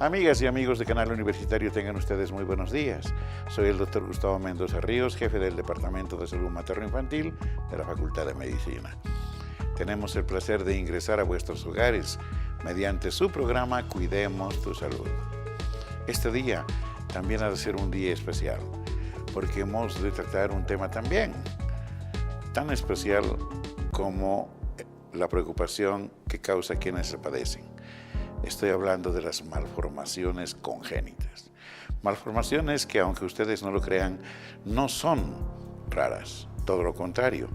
Amigas y amigos de Canal Universitario, tengan ustedes muy buenos días. Soy el doctor Gustavo Mendoza Ríos, jefe del Departamento de Salud Materno-Infantil de la Facultad de Medicina. Tenemos el placer de ingresar a vuestros hogares mediante su programa Cuidemos tu Salud. Este día también ha de ser un día especial, porque hemos de tratar un tema también tan especial como la preocupación que causa quienes se padecen. Estoy hablando de las malformaciones congénitas. Malformaciones que, aunque ustedes no lo crean, no son raras. Todo lo contrario,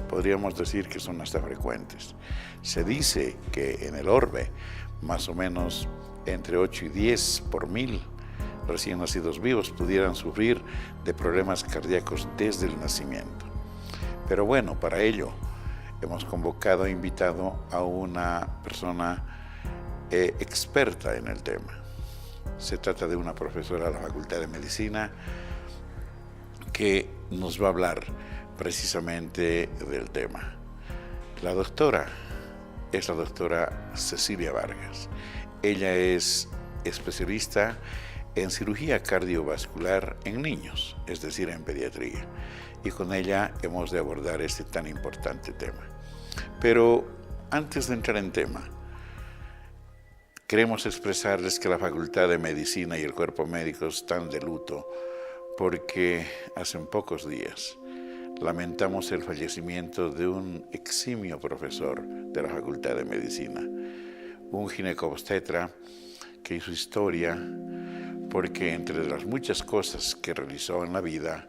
podríamos decir que son hasta frecuentes. Se dice que en el orbe, más o menos entre 8 y 10 por 1000 recién nacidos vivos pudieran sufrir de problemas cardíacos desde el nacimiento. Pero bueno, para ello hemos convocado e invitado a una persona experta en el tema. Se trata de una profesora de la Facultad de Medicina que nos va a hablar precisamente del tema. La doctora es la doctora Cecilia Vargas. Ella es especialista en cirugía cardiovascular en niños, es decir, en pediatría. Y con ella hemos de abordar este tan importante tema. Pero antes de entrar en tema, queremos expresarles que la Facultad de Medicina y el cuerpo médico están de luto porque hace pocos días lamentamos el fallecimiento de un eximio profesor de la Facultad de Medicina, un ginecobstetra que hizo historia porque entre las muchas cosas que realizó en la vida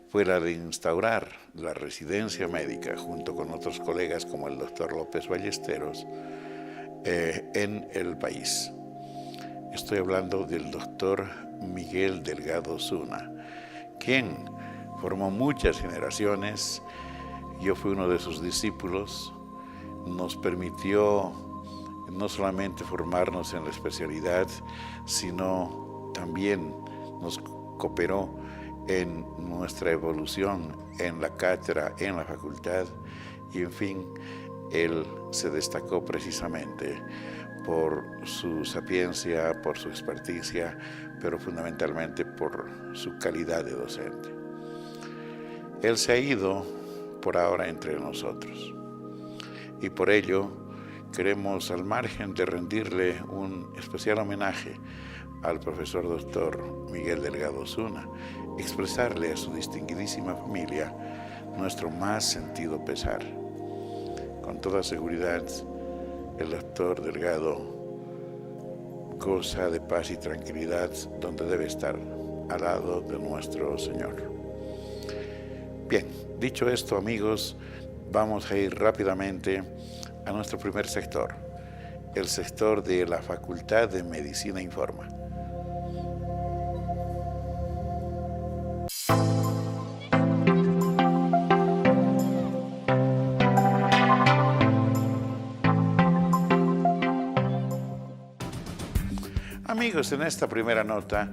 fue la de instaurar la residencia médica junto con otros colegas como el doctor López Ballesteros en el país. Estoy hablando del doctor Miguel Delgado Zuna, quien formó muchas generaciones. Yo fui uno de sus discípulos. Nos permitió no solamente formarnos en la especialidad, sino también nos cooperó en nuestra evolución en la cátedra, en la facultad, y en fin, él se destacó precisamente por su sapiencia, por su experticia, pero fundamentalmente por su calidad de docente. Él se ha ido por ahora entre nosotros y por ello queremos, al margen de rendirle un especial homenaje al profesor doctor Miguel Delgado Zuna, expresarle a su distinguidísima familia nuestro más sentido pesar. Con toda seguridad, el doctor Delgado goza de paz y tranquilidad donde debe estar, al lado de nuestro Señor. Bien, dicho esto, amigos, vamos a ir rápidamente a nuestro primer sector, el sector de la Facultad de Medicina Informa. Amigos, en esta primera nota,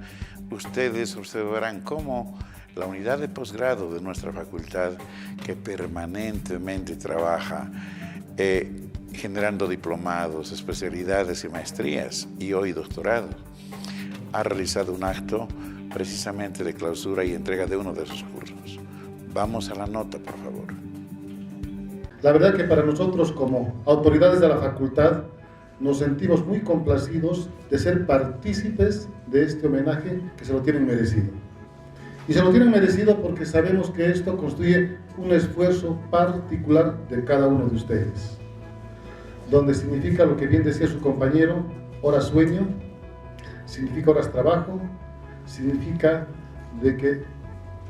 ustedes observarán cómo la unidad de posgrado de nuestra facultad, que permanentemente trabaja generando diplomados, especialidades y maestrías, y hoy doctorados, ha realizado un acto precisamente de clausura y entrega de uno de sus cursos. Vamos a la nota, por favor. La verdad que para nosotros, como autoridades de la facultad, nos sentimos muy complacidos de ser partícipes de este homenaje que se lo tienen merecido. Y se lo tienen merecido porque sabemos que esto constituye un esfuerzo particular de cada uno de ustedes, donde significa lo que bien decía su compañero, horas sueño, significa horas trabajo, significa de que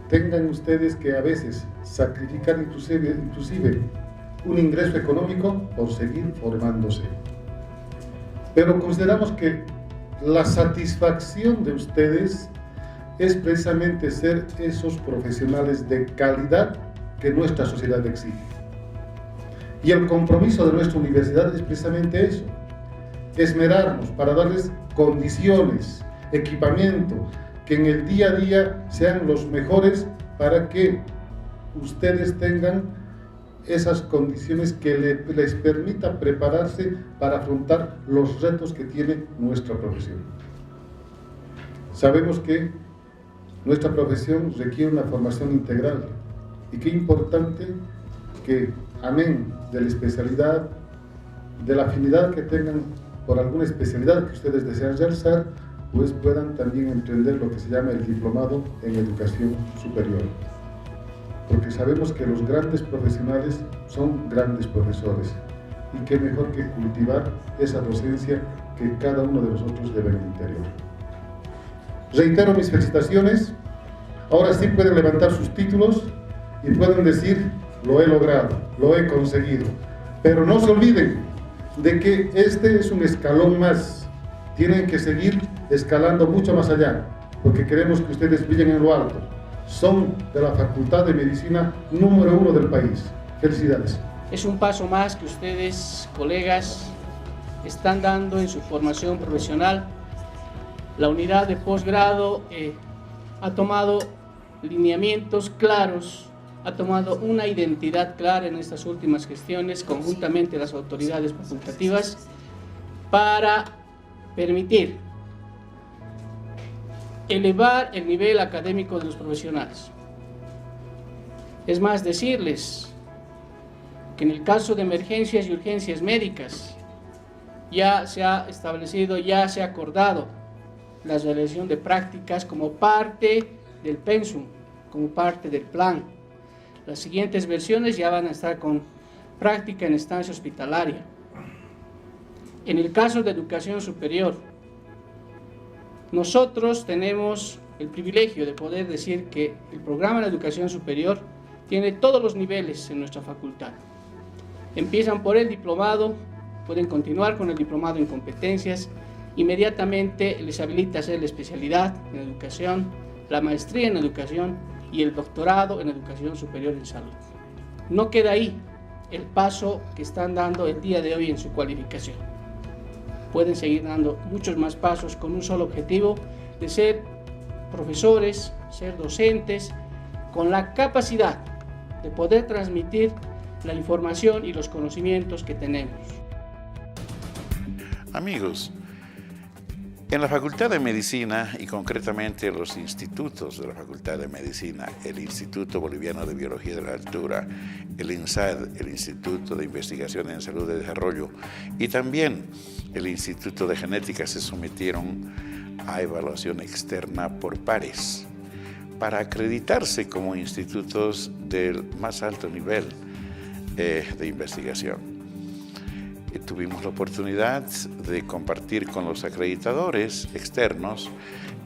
tengan ustedes que a veces sacrificar inclusive un ingreso económico por seguir formándose. Pero consideramos que la satisfacción de ustedes es precisamente ser esos profesionales de calidad que nuestra sociedad exige. Y el compromiso de nuestra universidad es precisamente eso, esmerarnos para darles condiciones, equipamiento, que en el día a día sean los mejores para que ustedes tengan esas condiciones que les permitan prepararse para afrontar los retos que tiene nuestra profesión. Sabemos que nuestra profesión requiere una formación integral y qué importante que, amén de la especialidad, de la afinidad que tengan por alguna especialidad que ustedes desean realizar, pues puedan también emprender lo que se llama el diplomado en educación superior. Porque sabemos que los grandes profesionales son grandes profesores y qué mejor que cultivar esa docencia que cada uno de nosotros debe en el interior. Reitero mis felicitaciones. Ahora sí pueden levantar sus títulos y pueden decir: lo he logrado, lo he conseguido. Pero no se olviden de que este es un escalón más. Tienen que seguir escalando mucho más allá, porque queremos que ustedes brillen en lo alto. Son de la Facultad de Medicina número 1 del país. Felicidades. Es un paso más que ustedes, colegas, están dando en su formación profesional. La unidad de posgrado ha tomado lineamientos claros, ha tomado una identidad clara en estas últimas gestiones, conjuntamente las autoridades facultativas, para permitir elevar el nivel académico de los profesionales. Es más, decirles que en el caso de emergencias y urgencias médicas ya se ha establecido, ya se ha acordado la realización de prácticas como parte del pensum, como parte del plan. Las siguientes versiones ya van a estar con práctica en estancia hospitalaria. En el caso de educación superior, nosotros tenemos el privilegio de poder decir que el programa de educación superior tiene todos los niveles en nuestra facultad. Empiezan por el diplomado, pueden continuar con el diplomado en competencias, inmediatamente les habilita hacer la especialidad en educación, la maestría en educación y el doctorado en educación superior en salud. No queda ahí el paso que están dando el día de hoy en su cualificación. Pueden seguir dando muchos más pasos con un solo objetivo de ser profesores, ser docentes, con la capacidad de poder transmitir la información y los conocimientos que tenemos. Amigos, en la Facultad de Medicina y concretamente los institutos de la Facultad de Medicina, el Instituto Boliviano de Biología de la Altura, el INSAD, el Instituto de Investigación en Salud y Desarrollo, y también el Instituto de Genética, se sometieron a evaluación externa por pares para acreditarse como institutos del más alto nivel de investigación. Tuvimos la oportunidad de compartir con los acreditadores externos.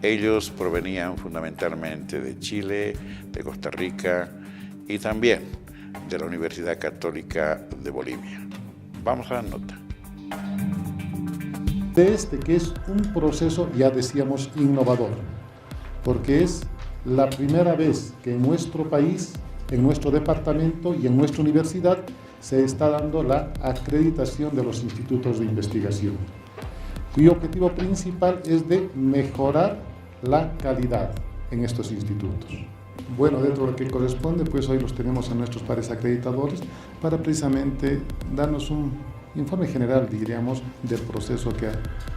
Ellos provenían fundamentalmente de Chile, de Costa Rica y también de la Universidad Católica de Bolivia. Vamos a la nota. De este que es un proceso, ya decíamos, innovador, porque es la primera vez que en nuestro país, en nuestro departamento y en nuestra universidad se está dando la acreditación de los institutos de investigación, cuyo objetivo principal es de mejorar la calidad en estos institutos. Bueno, dentro de lo que corresponde, pues hoy los tenemos a nuestros pares acreditadores para precisamente darnos un informe general, diríamos, del proceso que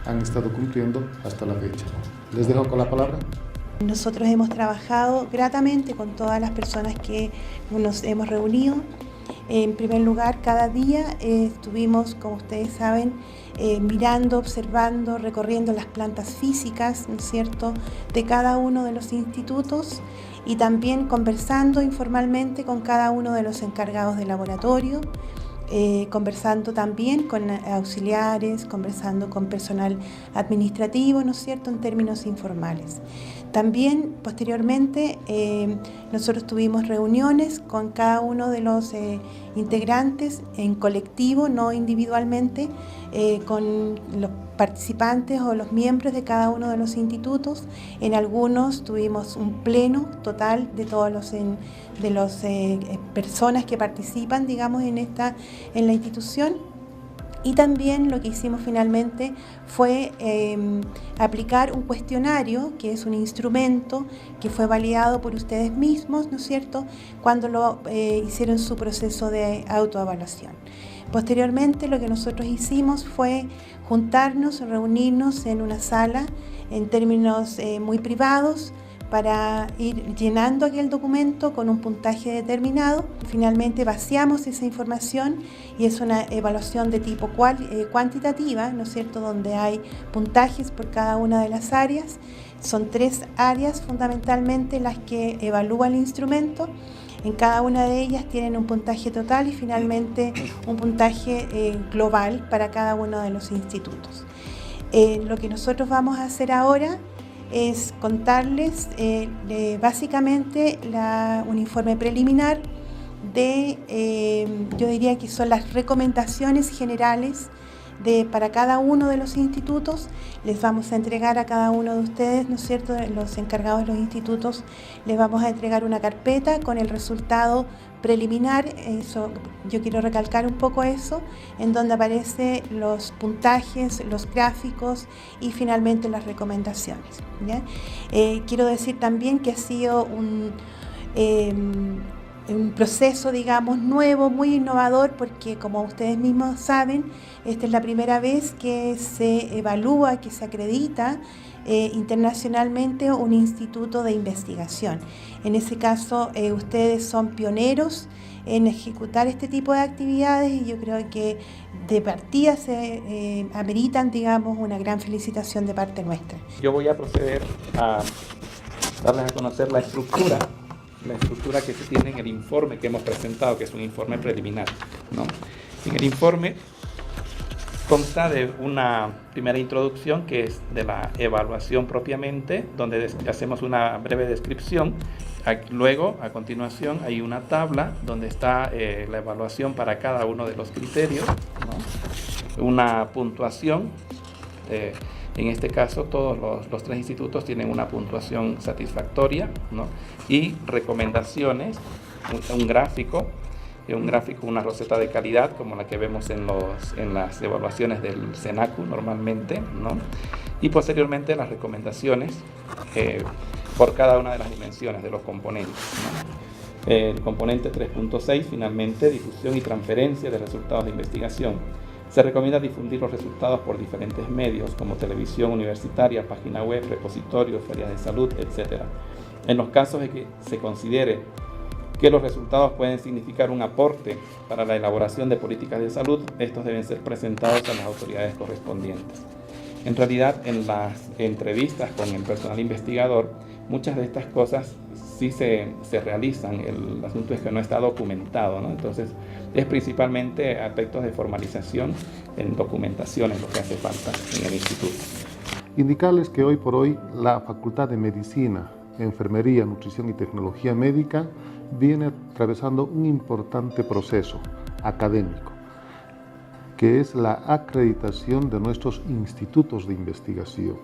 han estado cumpliendo hasta la fecha. Les dejo con la palabra. Nosotros hemos trabajado gratamente con todas las personas que nos hemos reunido. En primer lugar, cada día estuvimos, como ustedes saben, mirando, observando, recorriendo las plantas físicas, ¿no es cierto?, de cada uno de los institutos y también conversando informalmente con cada uno de los encargados de laboratorio, conversando también con auxiliares, conversando con personal administrativo, ¿no es cierto?, en términos informales. También, posteriormente, nosotros tuvimos reuniones con cada uno de los integrantes en colectivo, no individualmente, con los participantes o los miembros de cada uno de los institutos. En algunos tuvimos un pleno total de todos los personas que participan, digamos, en la institución. Y también lo que hicimos finalmente fue aplicar un cuestionario, que es un instrumento que fue validado por ustedes mismos, ¿no es cierto?, cuando lo hicieron su proceso de autoevaluación. Posteriormente, lo que nosotros hicimos fue juntarnos, reunirnos en una sala en términos muy privados, para ir llenando aquel documento con un puntaje determinado. Finalmente vaciamos esa información y es una evaluación de tipo cuantitativa, ¿no es cierto?, donde hay puntajes por cada una de las áreas. Son 3 áreas fundamentalmente las que evalúa el instrumento. En cada una de ellas tienen un puntaje total y finalmente un puntaje global para cada uno de los institutos. Lo que nosotros vamos a hacer ahora es contarles básicamente un informe preliminar de, yo diría que son las recomendaciones generales para cada uno de los institutos. Les vamos a entregar a cada uno de ustedes, ¿no es cierto?, los encargados de los institutos, les vamos a entregar una carpeta con el resultado preliminar. Eso, yo quiero recalcar un poco eso, en donde aparecen los puntajes, los gráficos y finalmente las recomendaciones, ¿ya? Quiero decir también que ha sido un proceso, digamos, nuevo, muy innovador, porque como ustedes mismos saben, esta es la primera vez que se evalúa, que se acredita internacionalmente un instituto de investigación. En ese caso, ustedes son pioneros en ejecutar este tipo de actividades y yo creo que de partida se ameritan, digamos, una gran felicitación de parte nuestra. Yo voy a proceder a darles a conocer la estructura que se tiene en el informe que hemos presentado, que es un informe preliminar, ¿no? En el informe consta de una primera introducción, que es de la evaluación propiamente, donde hacemos una breve descripción. Luego, a continuación, hay una tabla donde está la evaluación para cada uno de los criterios, ¿no? Una puntuación. En este caso, todos los 3 institutos tienen una puntuación satisfactoria, ¿no? Y recomendaciones, un gráfico, una roseta de calidad, como la que vemos en las evaluaciones del SENACU normalmente, ¿no? Y posteriormente las recomendaciones por cada una de las dimensiones de los componentes, ¿no? El componente 3.6, finalmente, difusión y transferencia de resultados de investigación. Se recomienda difundir los resultados por diferentes medios, como televisión universitaria, página web, repositorios, ferias de salud, etc. En los casos de que se considere que los resultados pueden significar un aporte para la elaboración de políticas de salud, estos deben ser presentados a las autoridades correspondientes. En realidad, en las entrevistas con el personal investigador, muchas de estas cosas sí se realizan. El asunto es que no está documentado, ¿no? Entonces, es principalmente aspectos de formalización en documentaciones lo que hace falta en el instituto. Indicarles que hoy por hoy la Facultad de Medicina, Enfermería, Nutrición y Tecnología Médica viene atravesando un importante proceso académico, que es la acreditación de nuestros institutos de investigación.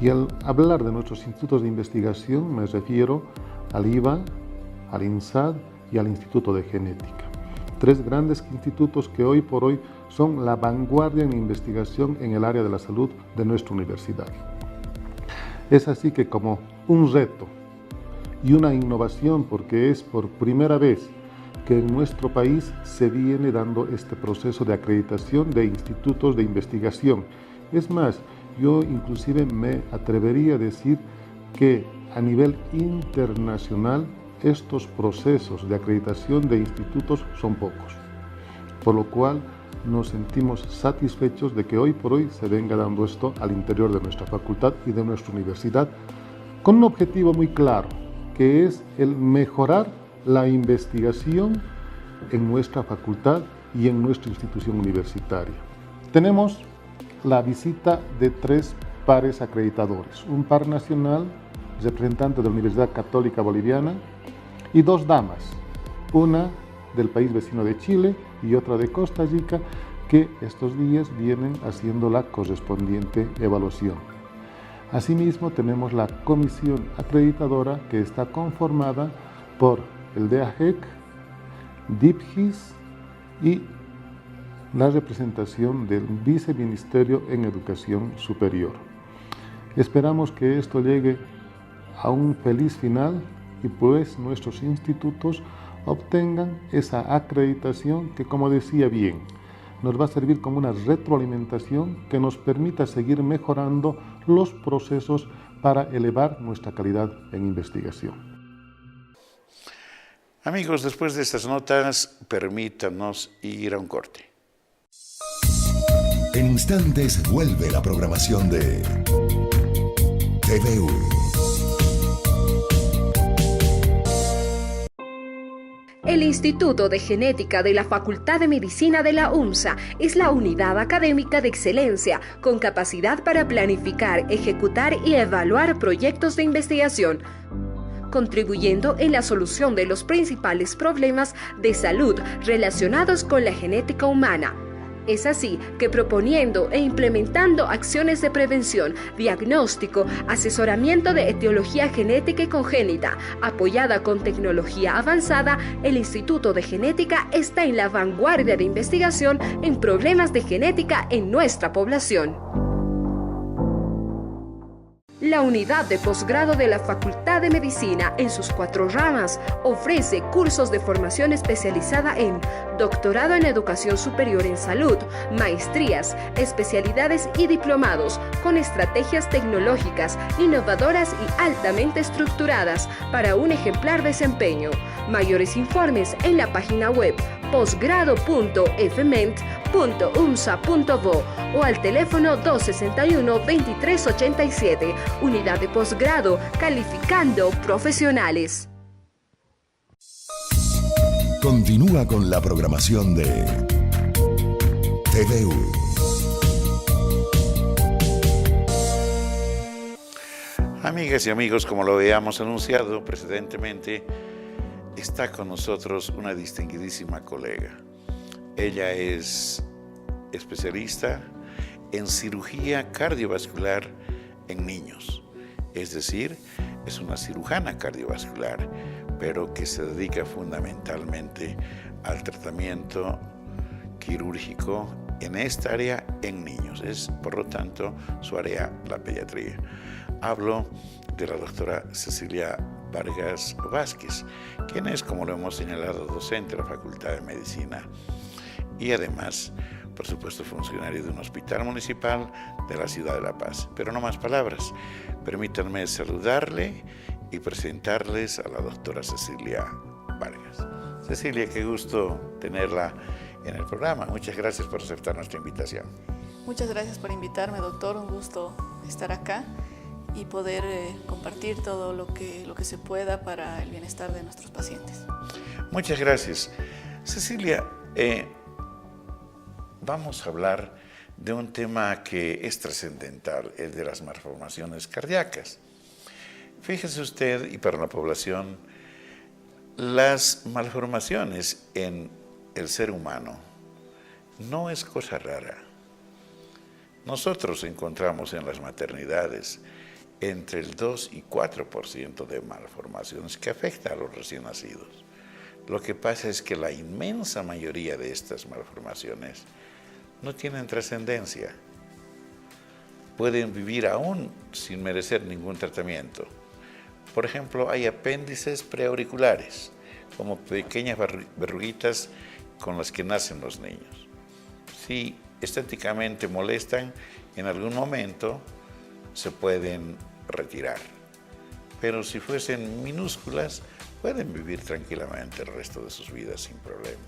Y al hablar de nuestros institutos de investigación me refiero al IVA, al INSAD y al Instituto de Genética. 3 grandes institutos que hoy por hoy son la vanguardia en investigación en el área de la salud de nuestra universidad. Es así que como un reto y una innovación, porque es por primera vez que en nuestro país se viene dando este proceso de acreditación de institutos de investigación. Es más, yo inclusive me atrevería a decir que a nivel internacional estos procesos de acreditación de institutos son pocos, por lo cual nos sentimos satisfechos de que hoy por hoy se venga dando esto al interior de nuestra facultad y de nuestra universidad, con un objetivo muy claro, que es el mejorar la investigación en nuestra facultad y en nuestra institución universitaria. Tenemos la visita de 3 pares acreditadores, un par nacional, representante de la Universidad Católica Boliviana, y 2 damas, una del país vecino de Chile y otra de Costa Rica, que estos días vienen haciendo la correspondiente evaluación. Asimismo, tenemos la comisión acreditadora, que está conformada por el DEAGEC, DIPGIS y la representación del Viceministerio en Educación Superior. Esperamos que esto llegue a un feliz final y pues nuestros institutos obtengan esa acreditación que, como decía bien, nos va a servir como una retroalimentación que nos permita seguir mejorando los procesos para elevar nuestra calidad en investigación. Amigos, después de estas notas, permítanos ir a un corte. En instantes vuelve la programación de TVU. El Instituto de Genética de la Facultad de Medicina de la UMSA es la unidad académica de excelencia con capacidad para planificar, ejecutar y evaluar proyectos de investigación, contribuyendo en la solución de los principales problemas de salud relacionados con la genética humana. Es así que proponiendo e implementando acciones de prevención, diagnóstico, asesoramiento de etiología genética y congénita, apoyada con tecnología avanzada, el Instituto de Genética está en la vanguardia de investigación en problemas de genética en nuestra población. La unidad de posgrado de la Facultad de Medicina, en sus 4 ramas, ofrece cursos de formación especializada en doctorado en educación superior en salud, maestrías, especialidades y diplomados, con estrategias tecnológicas, innovadoras y altamente estructuradas para un ejemplar desempeño. Mayores informes en la página web posgrado.fment.umsa.bo o al teléfono 261-2387. Unidad de posgrado, calificando profesionales. Continúa con la programación de TVU. Amigas y amigos, como lo habíamos anunciado precedentemente, está con nosotros una distinguidísima colega. Ella es especialista en cirugía cardiovascular en niños, es decir, es una cirujana cardiovascular, pero que se dedica fundamentalmente al tratamiento quirúrgico en esta área en niños. Es, por lo tanto, su área la pediatría. Hablo de la doctora Cecilia Vargas Vázquez, quien es, como lo hemos señalado, docente de la Facultad de Medicina y además, por supuesto, funcionario de un hospital municipal de la ciudad de La Paz. Pero no más palabras. Permítanme saludarle y presentarles a la doctora Cecilia Vargas. Cecilia, qué gusto tenerla en el programa. Muchas gracias por aceptar nuestra invitación. Muchas gracias por invitarme, doctor. Un gusto estar acá y poder compartir todo lo que se pueda para el bienestar de nuestros pacientes. Muchas gracias. Cecilia, vamos a hablar de un tema que es trascendental, el de las malformaciones cardíacas. Fíjese usted, y para la población, las malformaciones en el ser humano no es cosa rara. Nosotros encontramos en las maternidades entre el 2 y 4% de malformaciones que afectan a los recién nacidos. Lo que pasa es que la inmensa mayoría de estas malformaciones no tienen trascendencia. Pueden vivir aún sin merecer ningún tratamiento. Por ejemplo, hay apéndices preauriculares, como pequeñas verruguitas con las que nacen los niños. Si estéticamente molestan, en algún momento se pueden retirar. Pero si fuesen minúsculas, pueden vivir tranquilamente el resto de sus vidas sin problema.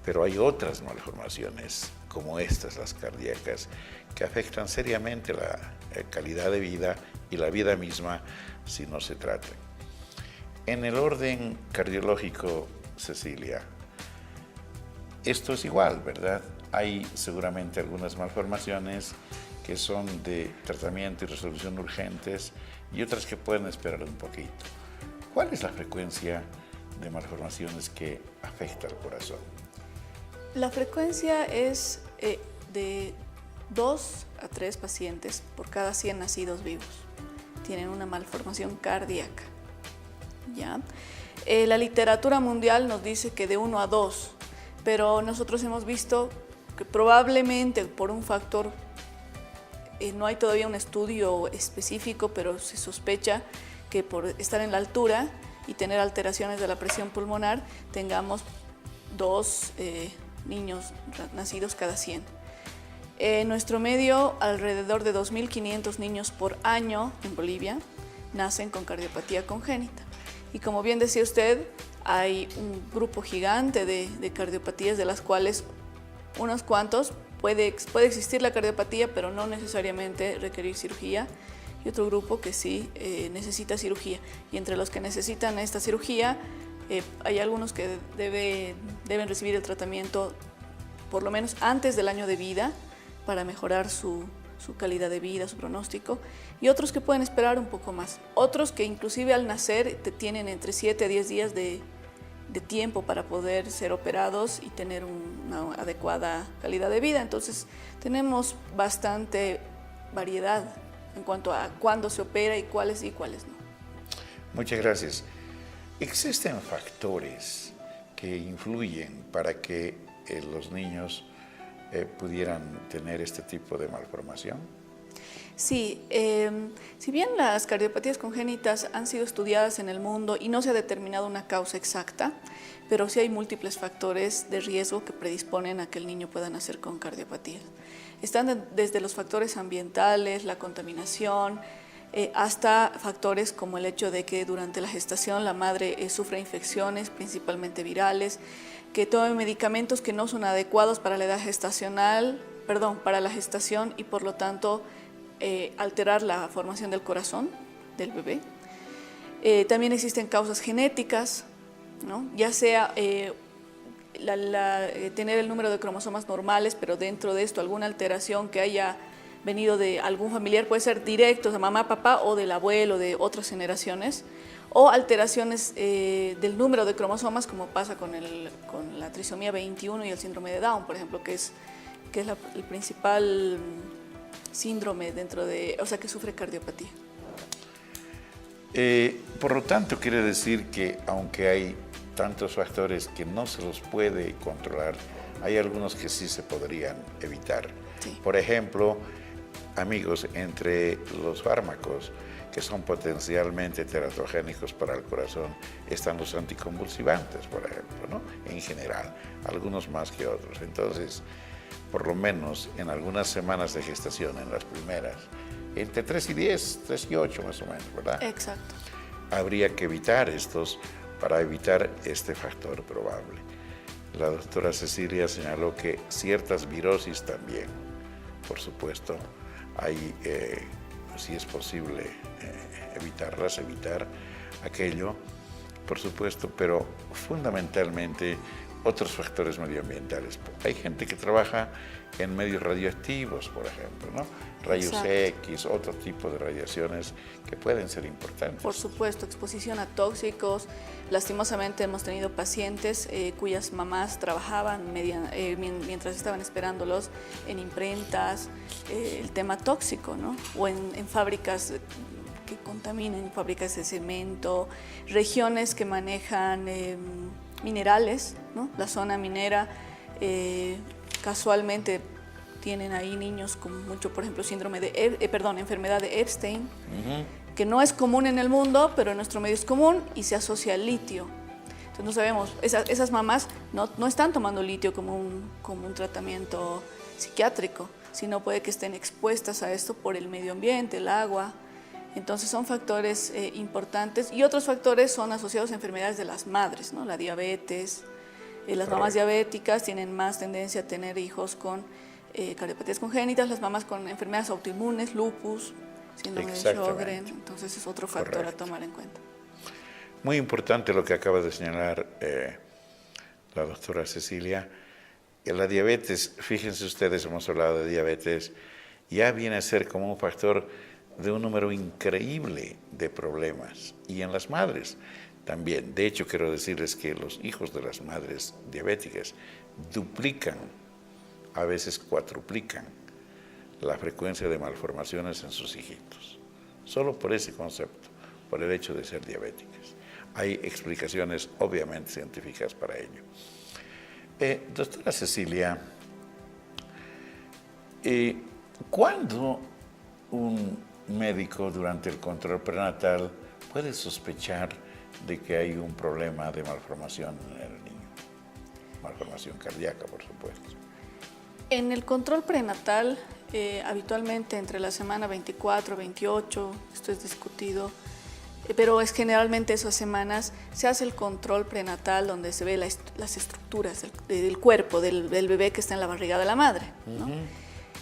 Pero hay otras malformaciones, como estas, las cardíacas, que afectan seriamente la calidad de vida y la vida misma si no se tratan. En el orden cardiológico, Cecilia, esto es igual, ¿verdad? Hay seguramente algunas malformaciones que son de tratamiento y resolución urgentes y otras que pueden esperar un poquito. ¿Cuál es la frecuencia de malformaciones que afecta al corazón? La frecuencia es de 2 a 3 pacientes por cada 100 nacidos vivos. Tienen una malformación cardíaca. ¿Ya? La literatura mundial nos dice que de 1 a 2, pero nosotros hemos visto que probablemente por un factor, no hay todavía un estudio específico, pero se sospecha que por estar en la altura y tener alteraciones de la presión pulmonar, tengamos 2 niños nacidos cada 100. En nuestro medio, alrededor de 2.500 niños por año en Bolivia nacen con cardiopatía congénita. Y como bien decía usted, hay un grupo gigante de cardiopatías, de las cuales unos cuantos puede existir la cardiopatía, pero no necesariamente requerir cirugía, y otro grupo que sí necesita cirugía. Y entre los que necesitan esta cirugía, hay algunos que deben recibir el tratamiento por lo menos antes del año de vida para mejorar su calidad de vida, su pronóstico, y otros que pueden esperar un poco más. Otros que inclusive al nacer tienen entre 7 a 10 días de tiempo para poder ser operados y tener una adecuada calidad de vida. Entonces tenemos bastante variedad en cuanto a cuándo se opera y cuáles no. Muchas gracias. ¿Existen factores que influyen para que los niños pudieran tener este tipo de malformación? Sí, si bien las cardiopatías congénitas han sido estudiadas en el mundo y no se ha determinado una causa exacta, pero sí hay múltiples factores de riesgo que predisponen a que el niño pueda nacer con cardiopatías. Están desde los factores ambientales, la contaminación, hasta factores como el hecho de que durante la gestación la madre sufre infecciones, principalmente virales, que tome medicamentos que no son adecuados para la edad para la gestación, y por lo tanto alterar la formación del corazón del bebé. También existen causas genéticas, ¿no? Ya sea tener el número de cromosomas normales, pero dentro de esto alguna alteración que haya venido de algún familiar, puede ser directo de mamá, papá o del abuelo, de otras generaciones, o alteraciones del número de cromosomas, como pasa con la trisomía 21 y el síndrome de Down, por ejemplo, que es el principal síndrome que sufre cardiopatía. Por lo tanto, quiere decir que aunque hay tantos factores que no se los puede controlar, hay algunos que sí se podrían evitar. Sí. Por ejemplo, amigos, entre los fármacos que son potencialmente teratogénicos para el corazón están los anticonvulsivantes, por ejemplo, ¿no? En general, algunos más que otros. Entonces, por lo menos en algunas semanas de gestación, en las primeras, entre 3 y 10, 3 y 8 más o menos, ¿verdad? Exacto. Habría que evitar estos para evitar este factor probable. La doctora Cecilia señaló que ciertas virosis también, por supuesto, hay, si es posible evitar aquello, por supuesto, pero fundamentalmente otros factores medioambientales. Hay gente que trabaja en medios radioactivos, por ejemplo, ¿no? Rayos X, otro tipo de radiaciones que pueden ser importantes. Por supuesto, exposición a tóxicos. Lastimosamente hemos tenido pacientes cuyas mamás trabajaban mientras estaban esperándolos en imprentas, el tema tóxico, ¿no? O en fábricas que contaminan, fábricas de cemento, regiones que manejan minerales, ¿no? La zona minera, casualmente tienen ahí niños con mucho, por ejemplo, enfermedad de Epstein, que no es común en el mundo, pero en nuestro medio es común y se asocia al litio. Entonces no sabemos, esas mamás no están tomando litio como un tratamiento psiquiátrico, sino puede que estén expuestas a esto por el medio ambiente, el agua. Entonces son factores importantes, y otros factores son asociados a enfermedades de las madres, ¿no? La diabetes. Las mamás diabéticas tienen más tendencia a tener hijos con cardiopatías congénitas, las mamás con enfermedades autoinmunes, lupus, síndrome de Sjögren. Entonces es otro factor a tomar en cuenta. Muy importante lo que acaba de señalar la doctora Cecilia. La diabetes, fíjense ustedes, hemos hablado de diabetes, ya viene a ser como un factor de un número increíble de problemas, y en las madres también. De hecho, quiero decirles que los hijos de las madres diabéticas duplican, a veces cuatruplican, la frecuencia de malformaciones en sus hijitos, solo por ese concepto, por el hecho de ser diabéticas. Hay explicaciones obviamente científicas para ello. Doctora Cecilia, ¿cuándo un médico durante el control prenatal puede sospechar de que hay un problema de malformación en el niño? Malformación cardíaca, por supuesto. En el control prenatal, habitualmente entre la semana 24, 28, esto es discutido, pero es generalmente esas semanas, se hace el control prenatal donde se ve las estructuras del cuerpo del bebé que está en la barriga de la madre, ¿no?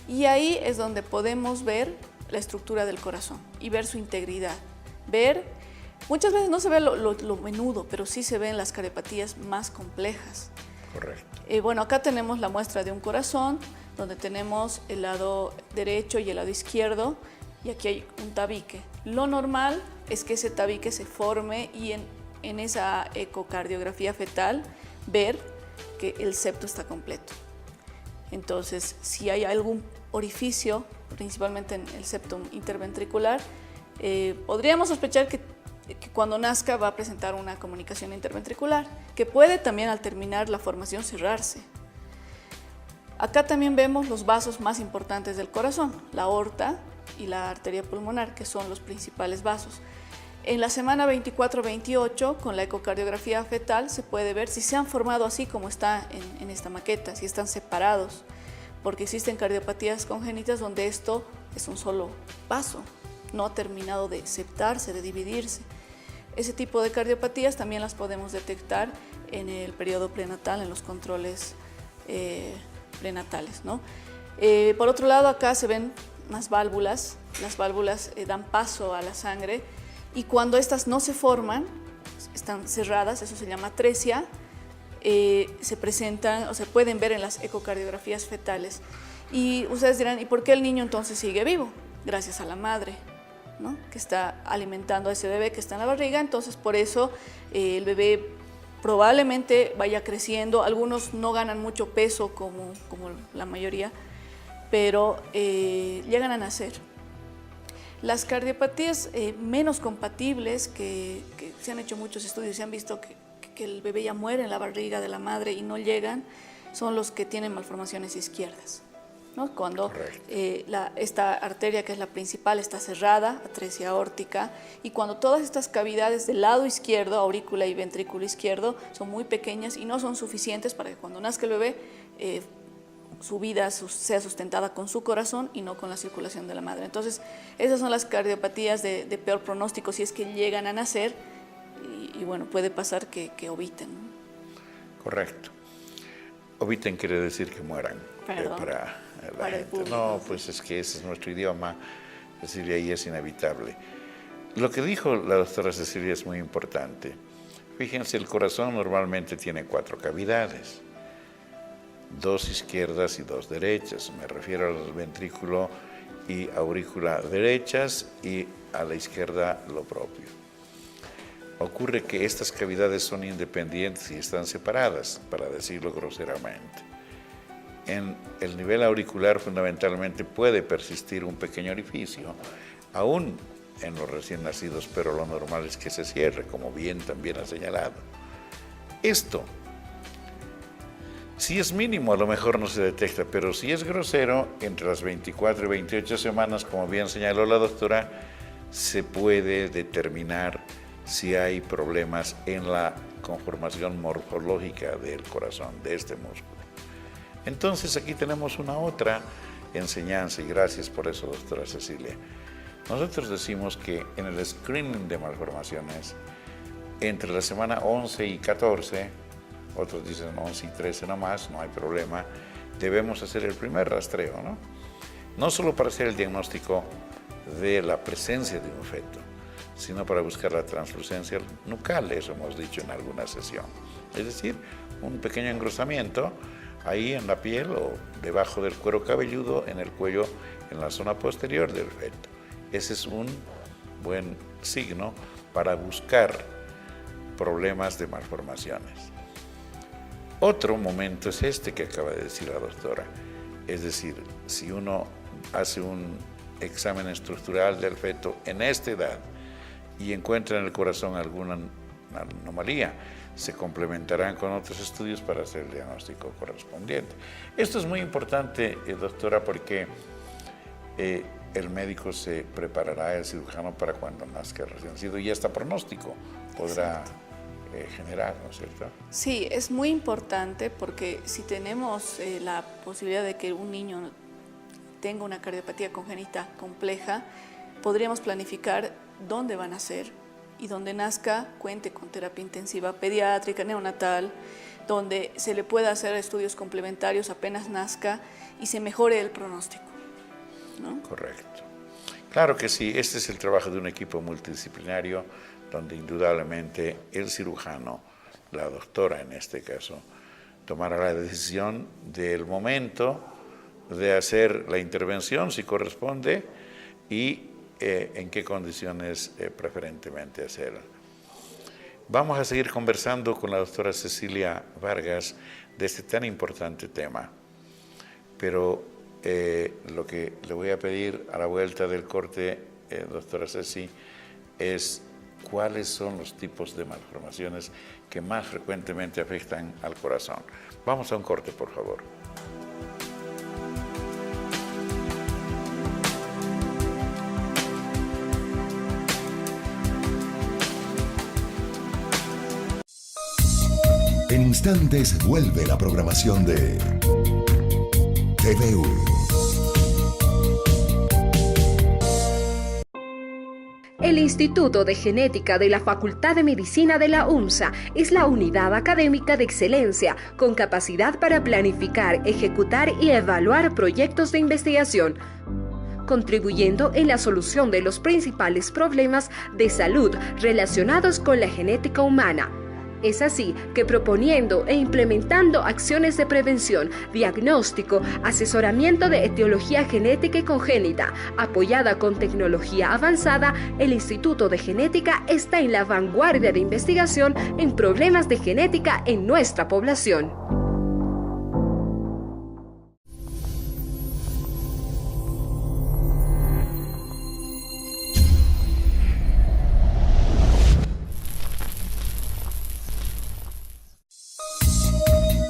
Y ahí es donde podemos ver la estructura del corazón y ver su integridad. Muchas veces no se ve lo menudo, pero sí se ven las cardiopatías más complejas. Correcto. Bueno, acá tenemos la muestra de un corazón, donde tenemos el lado derecho y el lado izquierdo, y aquí hay un tabique. Lo normal es que ese tabique se forme y en esa ecocardiografía fetal ver que el septo está completo. Entonces, si hay algún orificio, principalmente en el septo interventricular, podríamos sospechar que cuando nazca va a presentar una comunicación interventricular, que puede también al terminar la formación cerrarse. Acá también vemos los vasos más importantes del corazón, la aorta y la arteria pulmonar, que son los principales vasos. En la semana 24-28, con la ecocardiografía fetal, se puede ver si se han formado así como está en esta maqueta, si están separados, porque existen cardiopatías congénitas donde esto es un solo vaso, no ha terminado de septarse, de dividirse. Ese tipo de cardiopatías también las podemos detectar en el periodo prenatal, en los controles prenatales, ¿no? Por otro lado, acá se ven más válvulas. Las válvulas dan paso a la sangre y cuando estas no se forman, están cerradas, eso se llama atresia, se presentan o se pueden ver en las ecocardiografías fetales. Y ustedes dirán, ¿y por qué el niño entonces sigue vivo? Gracias a la madre, ¿no? Que está alimentando a ese bebé que está en la barriga. Entonces por eso el bebé probablemente vaya creciendo. Algunos no ganan mucho peso como la mayoría, pero llegan a nacer. Las cardiopatías menos compatibles, que se han hecho muchos estudios, se han visto que el bebé ya muere en la barriga de la madre y no llegan, son los que tienen malformaciones izquierdas, ¿no? Cuando esta arteria, que es la principal, está cerrada, atresia aórtica, y cuando todas estas cavidades del lado izquierdo, aurícula y ventrículo izquierdo, son muy pequeñas y no son suficientes para que cuando nazca el bebé su vida sea sustentada con su corazón y no con la circulación de la madre. Entonces, esas son las cardiopatías de peor pronóstico si es que llegan a nacer y bueno, puede pasar que obiten, ¿no? Correcto. Obiten quiere decir que mueran. Perdón. Para la gente. Público, No, sí. pues es que ese es nuestro idioma, Cecilia, y es inevitable. Lo que dijo la doctora Cecilia es muy importante. Fíjense, el corazón normalmente tiene 4 cavidades. 2 izquierdas y 2 derechas. Me refiero al ventrículo y aurícula derechas y a la izquierda lo propio. Ocurre que estas cavidades son independientes y están separadas, para decirlo groseramente. En el nivel auricular fundamentalmente puede persistir un pequeño orificio, aún en los recién nacidos, pero lo normal es que se cierre, como bien también ha señalado. Esto, si es mínimo, a lo mejor no se detecta, pero si es grosero, entre las 24 y 28 semanas, como bien señaló la doctora, se puede determinar si hay problemas en la conformación morfológica del corazón, de este músculo. Entonces aquí tenemos una otra enseñanza, y gracias por eso, doctora Cecilia. Nosotros decimos que en el screening de malformaciones, entre la semana 11 y 14, otros dicen 11 y 13 nomás, no hay problema, debemos hacer el primer rastreo, ¿no? No solo para hacer el diagnóstico de la presencia de un feto, sino para buscar la translucencia nucal, eso hemos dicho en alguna sesión. Es decir, un pequeño engrosamiento ahí en la piel o debajo del cuero cabelludo, en el cuello, en la zona posterior del feto. Ese es un buen signo para buscar problemas de malformaciones. Otro momento es este que acaba de decir la doctora, es decir, si uno hace un examen estructural del feto en esta edad y encuentra en el corazón alguna anomalía, se complementarán con otros estudios para hacer el diagnóstico correspondiente. Esto es muy importante, doctora, porque el médico se preparará, el cirujano, para cuando nazca el recién nacido, y hasta pronóstico podrá general, ¿no es cierto? Sí, es muy importante porque si tenemos la posibilidad de que un niño tenga una cardiopatía congénita compleja, podríamos planificar dónde va a nacer y donde nazca cuente con terapia intensiva pediátrica, neonatal, donde se le pueda hacer estudios complementarios apenas nazca y se mejore el pronóstico, ¿no? Correcto. Claro que sí, este es el trabajo de un equipo multidisciplinario donde indudablemente el cirujano, la doctora en este caso, tomará la decisión del momento de hacer la intervención, si corresponde, y en qué condiciones preferentemente hacerla. Vamos a seguir conversando con la doctora Cecilia Vargas de este tan importante tema, pero lo que le voy a pedir a la vuelta del corte, doctora Ceci, es cuáles son los tipos de malformaciones que más frecuentemente afectan al corazón. Vamos a un corte, por favor. En instantes vuelve la programación de TVU. El Instituto de Genética de la Facultad de Medicina de la UNSA es la unidad académica de excelencia con capacidad para planificar, ejecutar y evaluar proyectos de investigación, contribuyendo en la solución de los principales problemas de salud relacionados con la genética humana. Es así que proponiendo e implementando acciones de prevención, diagnóstico, asesoramiento de etiología genética y congénita, apoyada con tecnología avanzada, el Instituto de Genética está en la vanguardia de investigación en problemas de genética en nuestra población.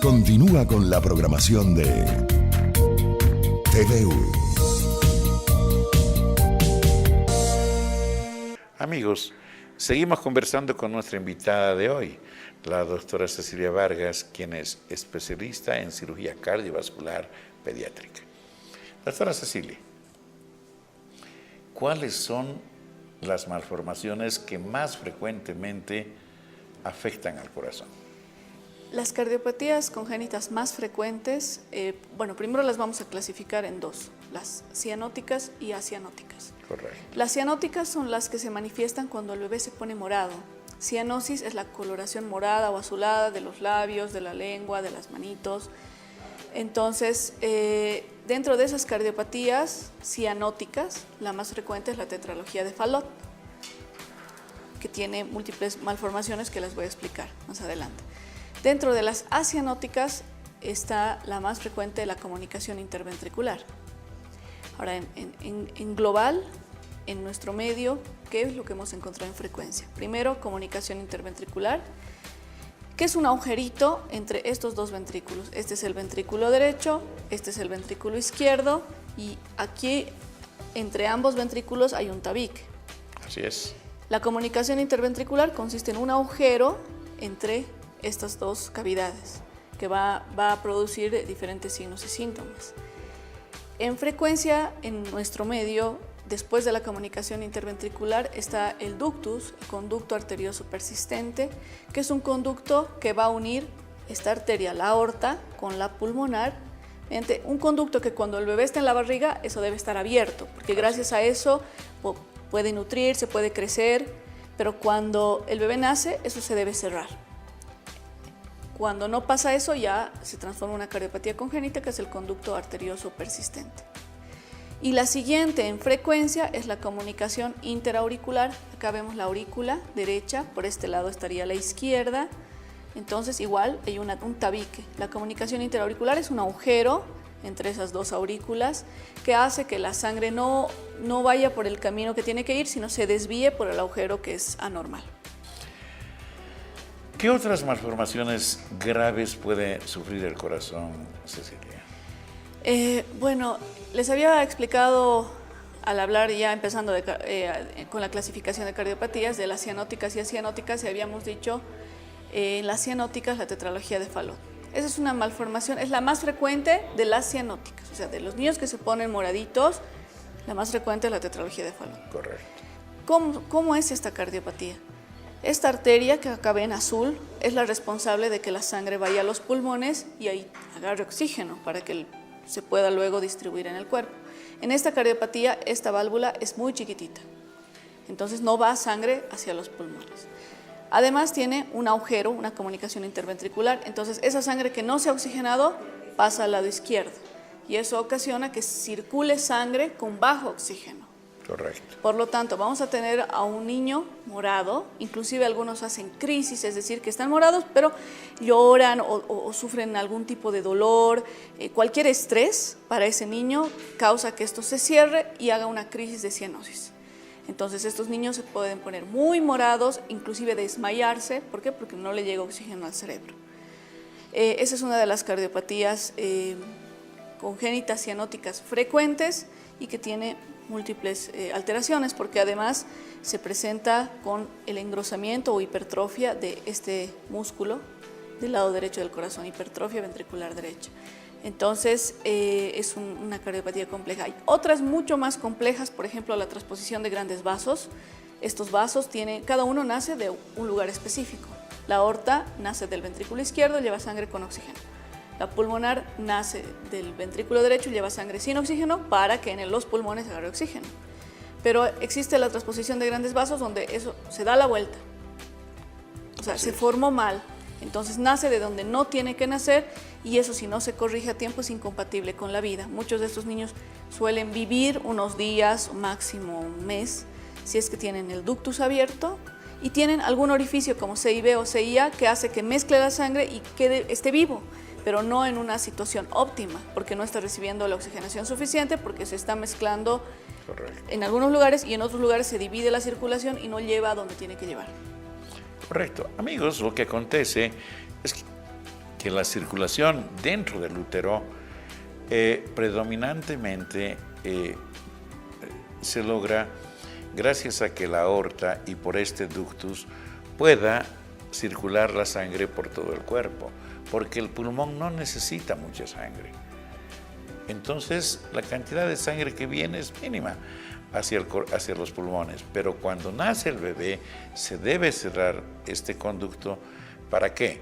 Continúa con la programación de TVU. Amigos, seguimos conversando con nuestra invitada de hoy, la doctora Cecilia Vargas, quien es especialista en cirugía cardiovascular pediátrica. Doctora Cecilia, ¿cuáles son las malformaciones que más frecuentemente afectan al corazón? Las cardiopatías congénitas más frecuentes, primero las vamos a clasificar en dos, las cianóticas y acianóticas. Correcto. Las cianóticas son las que se manifiestan cuando el bebé se pone morado. Cianosis es la coloración morada o azulada de los labios, de la lengua, de las manitos. Entonces, dentro de esas cardiopatías cianóticas, la más frecuente es la tetralogía de Fallot, que tiene múltiples malformaciones que les voy a explicar más adelante. Dentro de las acianóticas está la más frecuente, la comunicación interventricular. Ahora, en global, en nuestro medio, ¿qué es lo que hemos encontrado en frecuencia? Primero, comunicación interventricular, que es un agujerito entre estos dos ventrículos. Este es el ventrículo derecho, este es el ventrículo izquierdo, y aquí, entre ambos ventrículos, hay un tabique. Así es. La comunicación interventricular consiste en un agujero entre estas dos cavidades que va a producir diferentes signos y síntomas. En frecuencia, en nuestro medio, después de la comunicación interventricular, está el ductus, el conducto arterioso persistente, que es un conducto que va a unir esta arteria, la aorta, con la pulmonar, un conducto que cuando el bebé está en la barriga, eso debe estar abierto, porque gracias a eso puede nutrirse, puede crecer, pero cuando el bebé nace, eso se debe cerrar. Cuando no pasa eso, ya se transforma en una cardiopatía congénita, que es el conducto arterioso persistente. Y la siguiente en frecuencia es la comunicación interauricular. Acá vemos la aurícula derecha, por este lado estaría la izquierda. Entonces igual hay un tabique. La comunicación interauricular es un agujero entre esas dos aurículas que hace que la sangre no vaya por el camino que tiene que ir, sino se desvíe por el agujero que es anormal. ¿Qué otras malformaciones graves puede sufrir el corazón, Cecilia? Les había explicado al hablar ya empezando con la clasificación de cardiopatías de las cianóticas y acianóticas, y habíamos dicho en las cianóticas la tetralogía de Fallot. Esa es una malformación, es la más frecuente de las cianóticas, o sea, de los niños que se ponen moraditos, la más frecuente es la tetralogía de Fallot. Correcto. ¿Cómo es esta cardiopatía? Esta arteria que acá ven azul es la responsable de que la sangre vaya a los pulmones y ahí agarre oxígeno para que se pueda luego distribuir en el cuerpo. En esta cardiopatía, esta válvula es muy chiquitita, entonces no va sangre hacia los pulmones. Además tiene un agujero, una comunicación interventricular, entonces esa sangre que no se ha oxigenado pasa al lado izquierdo y eso ocasiona que circule sangre con bajo oxígeno. Correcto. Por lo tanto, vamos a tener a un niño morado, inclusive algunos hacen crisis, es decir, que están morados, pero lloran o sufren algún tipo de dolor. Cualquier estrés para ese niño causa que esto se cierre y haga una crisis de cianosis. Entonces, estos niños se pueden poner muy morados, inclusive desmayarse. ¿Por qué? Porque no le llega oxígeno al cerebro. Esa es una de las cardiopatías congénitas cianóticas frecuentes y que tiene múltiples alteraciones, porque además se presenta con el engrosamiento o hipertrofia de este músculo del lado derecho del corazón, hipertrofia ventricular derecha. Entonces es una cardiopatía compleja. Hay otras mucho más complejas, por ejemplo la transposición de grandes vasos. Estos vasos cada uno nace de un lugar específico. La aorta nace del ventrículo izquierdo, lleva sangre con oxígeno. La pulmonar nace del ventrículo derecho y lleva sangre sin oxígeno para que en los pulmones agarre oxígeno. Pero existe la transposición de grandes vasos donde eso se da la vuelta. O sea, se formó mal. Entonces nace de donde no tiene que nacer y eso, si no se corrige a tiempo, es incompatible con la vida. Muchos de estos niños suelen vivir unos días o máximo un mes si es que tienen el ductus abierto y tienen algún orificio como CIB o CIA que hace que mezcle la sangre y esté vivo, pero no en una situación óptima, porque no está recibiendo la oxigenación suficiente, porque se está mezclando. Correcto. En algunos lugares y en otros lugares se divide la circulación y no lleva a donde tiene que llevar. Correcto. Amigos, lo que acontece es que la circulación dentro del útero predominantemente se logra gracias a que la aorta y por este ductus pueda circular la sangre por todo el cuerpo, porque el pulmón no necesita mucha sangre. Entonces, la cantidad de sangre que viene es mínima hacia los pulmones, pero cuando nace el bebé se debe cerrar este conducto. ¿Para qué?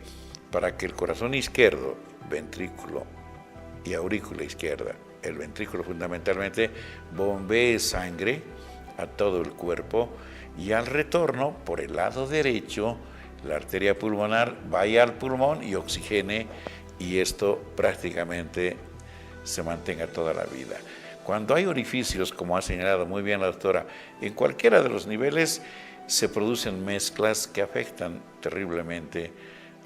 Para que el corazón izquierdo, ventrículo y aurícula izquierda, el ventrículo fundamentalmente, bombee sangre a todo el cuerpo y al retorno, por el lado derecho, la arteria pulmonar vaya al pulmón y oxigene y esto prácticamente se mantenga toda la vida. Cuando hay orificios, como ha señalado muy bien la doctora, en cualquiera de los niveles se producen mezclas que afectan terriblemente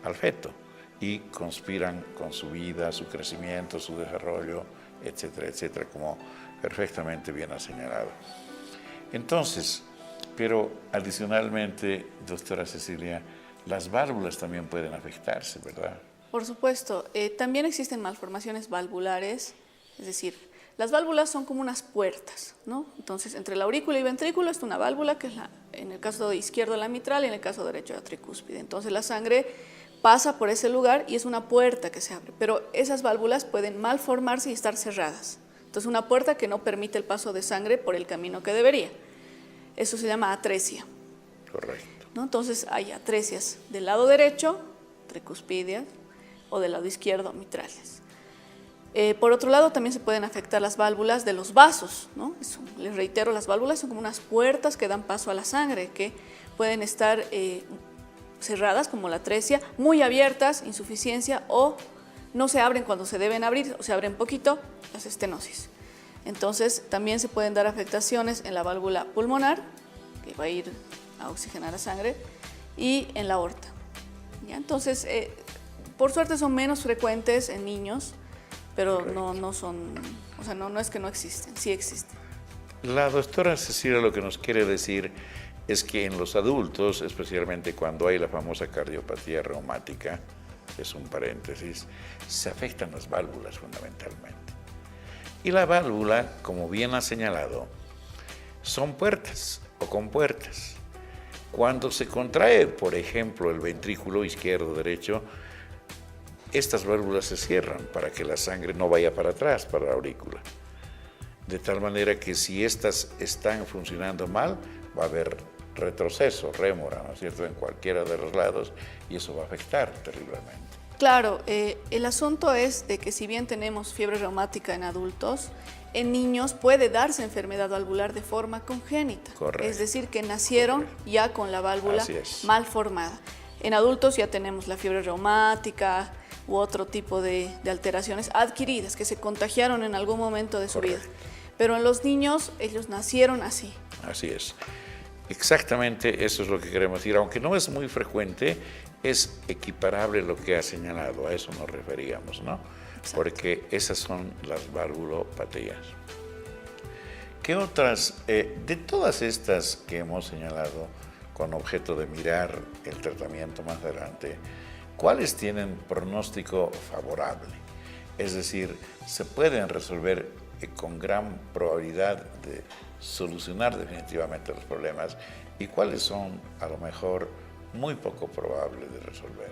al feto y conspiran con su vida, su crecimiento, su desarrollo, etcétera, etcétera, como perfectamente bien ha señalado. Entonces, pero adicionalmente, doctora Cecilia, las válvulas también pueden afectarse, ¿verdad? Por supuesto. También existen malformaciones valvulares, es decir, las válvulas son como unas puertas, ¿no? Entonces, entre la aurícula y ventrículo está una válvula que es en el caso izquierdo la mitral y en el caso derecho la tricúspide. Entonces, la sangre pasa por ese lugar y es una puerta que se abre, pero esas válvulas pueden malformarse y estar cerradas. Entonces, una puerta que no permite el paso de sangre por el camino que debería. Eso se llama atresia. Correcto. ¿No? Entonces, hay atresias del lado derecho, tricuspidias, o del lado izquierdo, mitrales. Por otro lado, también se pueden afectar las válvulas de los vasos, ¿no? Les reitero, las válvulas son como unas puertas que dan paso a la sangre, que pueden estar cerradas, como la atresia, muy abiertas, insuficiencia, o no se abren cuando se deben abrir, o se abren poquito, las estenosis. Entonces, también se pueden dar afectaciones en la válvula pulmonar, que va a ir a oxigenar la sangre, y en la aorta. ¿Ya? Entonces, por suerte son menos frecuentes en niños, pero no son, o sea, no es que no existen, sí existen. La doctora Cecilia lo que nos quiere decir es que en los adultos, especialmente cuando hay la famosa cardiopatía reumática, es un paréntesis, se afectan las válvulas fundamentalmente. Y la válvula, como bien ha señalado, son puertas o compuertas. Cuando se contrae, por ejemplo, el ventrículo izquierdo, derecho, estas válvulas se cierran para que la sangre no vaya para atrás, para la aurícula. De tal manera que si estas están funcionando mal, va a haber retroceso, rémora, ¿no es cierto?, en cualquiera de los lados, y eso va a afectar terriblemente. Claro, el asunto es de que si bien tenemos fiebre reumática en adultos, en niños puede darse enfermedad valvular de forma congénita. Correcto. Es decir, que nacieron ya con la válvula mal formada. En adultos ya tenemos la fiebre reumática u otro tipo de alteraciones adquiridas que se contagiaron en algún momento de su vida. Pero en los niños, ellos nacieron así. Así es. Exactamente eso es lo que queremos decir. Aunque no es muy frecuente, es equiparable lo que ha señalado, a eso nos referíamos, ¿no? Exacto. Porque esas son las valvulopatías. ¿Qué otras, de todas estas que hemos señalado con objeto de mirar el tratamiento más adelante, cuáles tienen pronóstico favorable? Es decir, se pueden resolver con gran probabilidad de solucionar definitivamente los problemas, y cuáles son a lo mejor muy poco probables de resolver.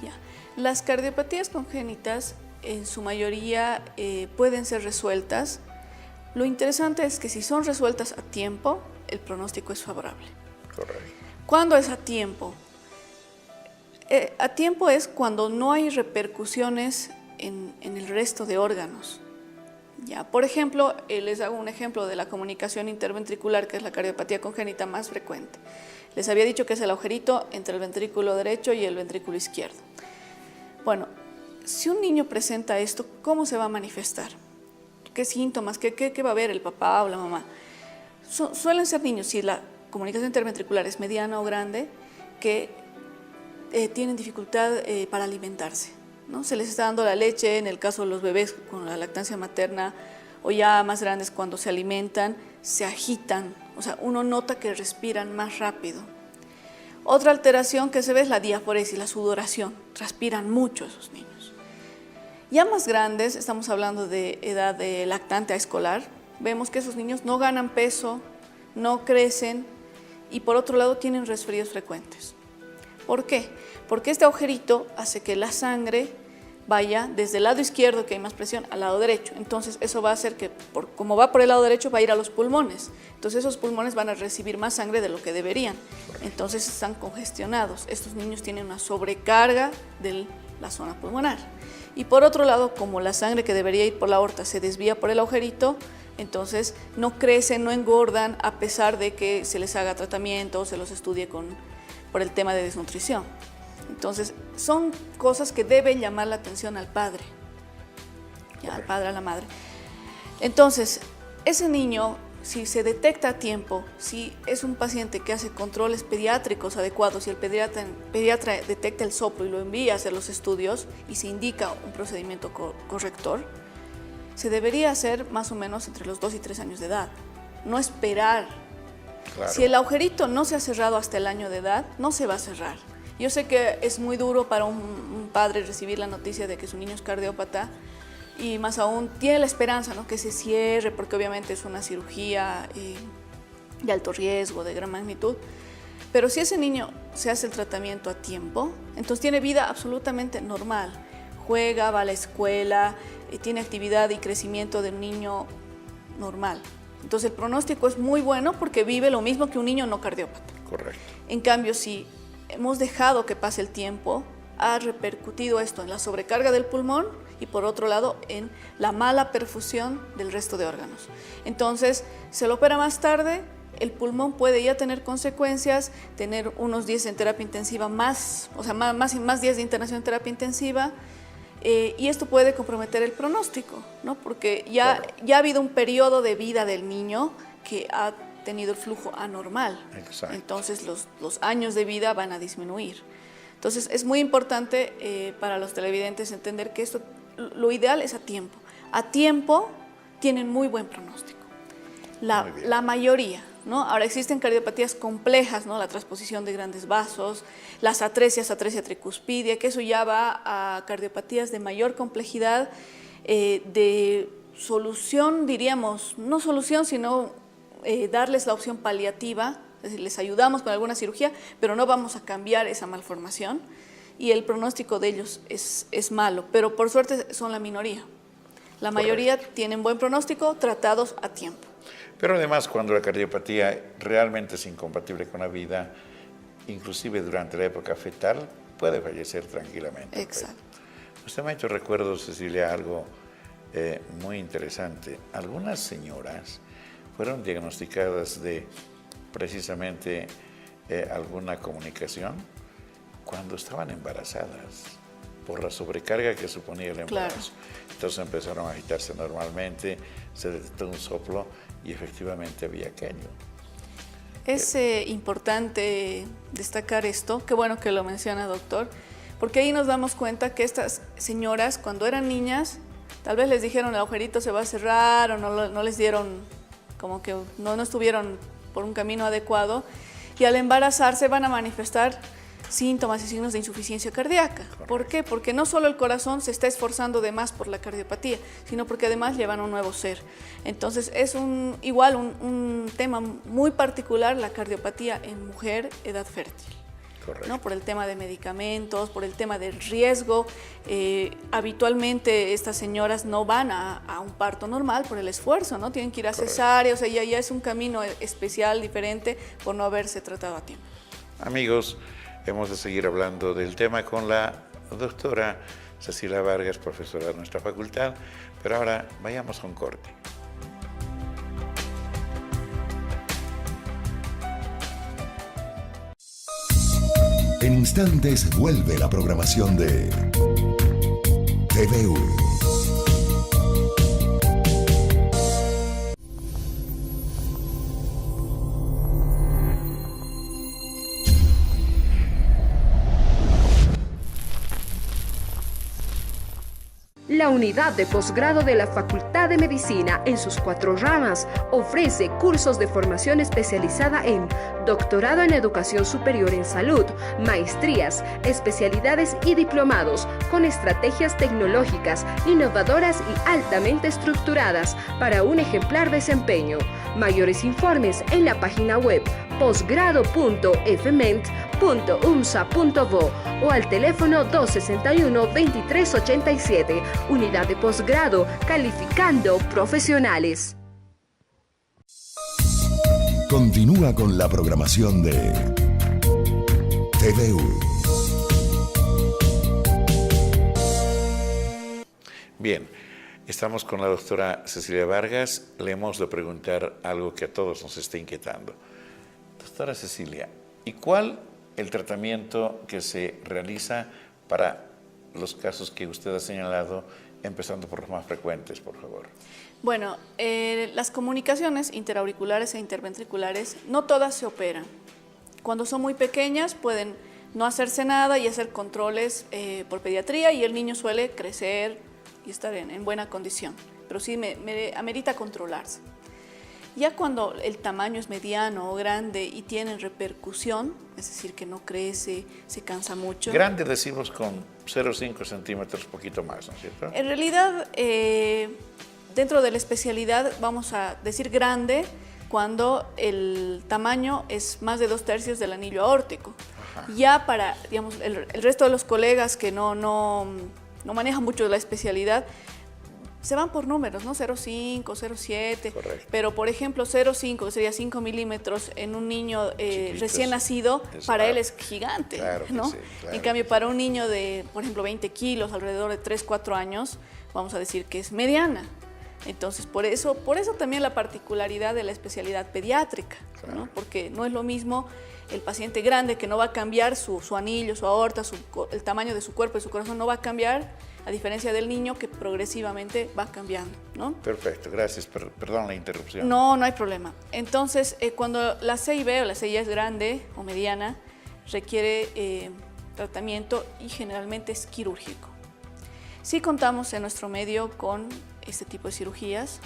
Ya. Las cardiopatías congénitas en su mayoría pueden ser resueltas. Lo interesante es que si son resueltas a tiempo, el pronóstico es favorable. Correcto. ¿Cuándo es a tiempo? A tiempo es cuando no hay repercusiones en el resto de órganos. Ya, por ejemplo, les hago un ejemplo de la comunicación interventricular, que es la cardiopatía congénita más frecuente. Les había dicho que es el agujerito entre el ventrículo derecho y el ventrículo izquierdo. Bueno, si un niño presenta esto, ¿cómo se va a manifestar? ¿Qué síntomas? ¿Qué va a ver el papá o la mamá? Suelen ser niños, si la comunicación interventricular es mediana o grande, que tienen dificultad para alimentarse, ¿no? Se les está dando la leche, en el caso de los bebés con la lactancia materna, o ya más grandes cuando se alimentan, se agitan, o sea, uno nota que respiran más rápido. Otra alteración que se ve es la diaforesis, la sudoración, transpiran mucho esos niños. Ya más grandes, estamos hablando de edad de lactante a escolar, vemos que esos niños no ganan peso, no crecen y por otro lado tienen resfríos frecuentes. ¿Por qué? Porque este agujerito hace que la sangre vaya desde el lado izquierdo, que hay más presión, al lado derecho. Entonces eso va a hacer que, como va por el lado derecho, va a ir a los pulmones. Entonces esos pulmones van a recibir más sangre de lo que deberían. Entonces están congestionados. Estos niños tienen una sobrecarga de la zona pulmonar. Y por otro lado, como la sangre que debería ir por la aorta se desvía por el agujerito, entonces no crecen, no engordan, a pesar de que se les haga tratamiento o se los estudie por el tema de desnutrición. Entonces, son cosas que deben llamar la atención al padre, ya, al padre, a la madre. Entonces, ese niño, si se detecta a tiempo, si es un paciente que hace controles pediátricos adecuados y el pediatra detecta el soplo y lo envía a hacer los estudios y se indica un procedimiento corrector, se debería hacer más o menos entre los 2 y 3 años de edad, no esperar. Claro. Si el agujerito no se ha cerrado hasta el año de edad, no se va a cerrar. Yo sé que es muy duro para un padre recibir la noticia de que su niño es cardiópata y más aún tiene la esperanza, ¿no?, que se cierre, porque obviamente es una cirugía de alto riesgo, de gran magnitud. Pero si ese niño se hace el tratamiento a tiempo, entonces tiene vida absolutamente normal. Juega, va a la escuela, tiene actividad y crecimiento de un niño normal. Entonces el pronóstico es muy bueno porque vive lo mismo que un niño no cardiópata. Correcto. En cambio, si hemos dejado que pase el tiempo, ha repercutido esto en la sobrecarga del pulmón y por otro lado en la mala perfusión del resto de órganos. Entonces se lo opera más tarde, el pulmón puede ya tener consecuencias, tener unos días en terapia intensiva más, o sea, más días de internación en terapia intensiva, y esto puede comprometer el pronóstico, ¿no? Porque ya ha habido un periodo de vida del niño que ha tenido el flujo anormal. Exacto. Entonces los años de vida van a disminuir. Entonces es muy importante para los televidentes entender que esto, lo ideal es a tiempo. A tiempo tienen muy buen pronóstico. La mayoría, ¿no? Ahora existen cardiopatías complejas, ¿no? La transposición de grandes vasos, las atresias, atresia tricuspidia, que eso ya va a cardiopatías de mayor complejidad, de solución, diríamos, no solución, sino darles la opción paliativa Es decir, les ayudamos con alguna cirugía, pero no vamos a cambiar esa malformación y el pronóstico de ellos es malo, pero por suerte son la minoría. La mayoría tienen buen pronóstico, tratados a tiempo. Pero además, cuando la cardiopatía realmente es incompatible con la vida, inclusive durante la época fetal, puede fallecer tranquilamente. Exacto. Usted me ha hecho recuerdo, Cecilia, algo muy interesante. Algunas señoras fueron diagnosticadas de precisamente alguna comunicación cuando estaban embarazadas, por la sobrecarga que suponía el embarazo. Claro. Entonces empezaron a agitarse normalmente, se detectó un soplo y efectivamente había aquello. Es importante destacar esto, qué bueno que lo menciona, doctor, porque ahí nos damos cuenta que estas señoras, cuando eran niñas, tal vez les dijeron el agujerito se va a cerrar o no les dieron, como que no estuvieron por un camino adecuado, y al embarazarse van a manifestar síntomas y signos de insuficiencia cardíaca. Correcto. ¿Por qué? Porque no solo el corazón se está esforzando de más por la cardiopatía, sino porque además llevan un nuevo ser. Entonces es un tema muy particular la cardiopatía en mujer edad fértil. Correcto. ¿No? Por el tema de medicamentos, por el tema del riesgo. Habitualmente estas señoras no van a un parto normal por el esfuerzo, ¿no? Tienen que ir a cesárea, o sea, ya es un camino especial, diferente, por no haberse tratado a tiempo. Amigos, hemos de seguir hablando del tema con la doctora Cecilia Vargas, profesora de nuestra facultad, pero ahora vayamos a un corte. En instantes vuelve la programación de TVU. La unidad de posgrado de la Facultad de Medicina, en sus 4 ramas, ofrece cursos de formación especializada en doctorado en educación superior en salud, maestrías, especialidades y diplomados, con estrategias tecnológicas, innovadoras y altamente estructuradas para un ejemplar desempeño. Mayores informes en la página web posgrado.fment.umsa.bo o al teléfono 261-2387. Unidad de posgrado, calificando profesionales. Continúa con la programación de TVU. Bien, estamos con la doctora Cecilia Vargas. Le hemos de preguntar algo que a todos nos está inquietando. Doctora Cecilia, ¿y cuál el tratamiento que se realiza para los casos que usted ha señalado, empezando por los más frecuentes, por favor? Bueno, las comunicaciones interauriculares e interventriculares no todas se operan. Cuando son muy pequeñas pueden no hacerse nada y hacer controles por pediatría y el niño suele crecer y estar en buena condición, pero sí amerita controlarse. Ya cuando el tamaño es mediano o grande y tienen repercusión, es decir, que no crece, se cansa mucho. Grande decimos con 0,5 centímetros, poquito más, ¿no es cierto? En realidad, dentro de la especialidad vamos a decir grande cuando el tamaño es más de 2/3 del anillo aórtico. Ajá. Ya para, digamos, el resto de los colegas que no manejan mucho la especialidad, se van por números, ¿no? 0,5, 0,7. Correcto. Pero, por ejemplo, 0,5, que sería 5 milímetros en un niño recién nacido, para él es gigante, claro, ¿no? Sí, claro, en cambio, para un niño de, por ejemplo, 20 kilos, alrededor de 3, 4 años, vamos a decir que es mediana. Entonces, por eso también la particularidad de la especialidad pediátrica, claro, ¿no? Porque no es lo mismo el paciente grande, que no va a cambiar su anillo, su aorta, el tamaño de su cuerpo y su corazón no va a cambiar, a diferencia del niño que progresivamente va cambiando, ¿no? Perfecto, gracias. Perdón la interrupción. No hay problema. Entonces, cuando la CIB o la CIA es grande o mediana, requiere tratamiento y generalmente es quirúrgico. Sí contamos en nuestro medio con este tipo de cirugías.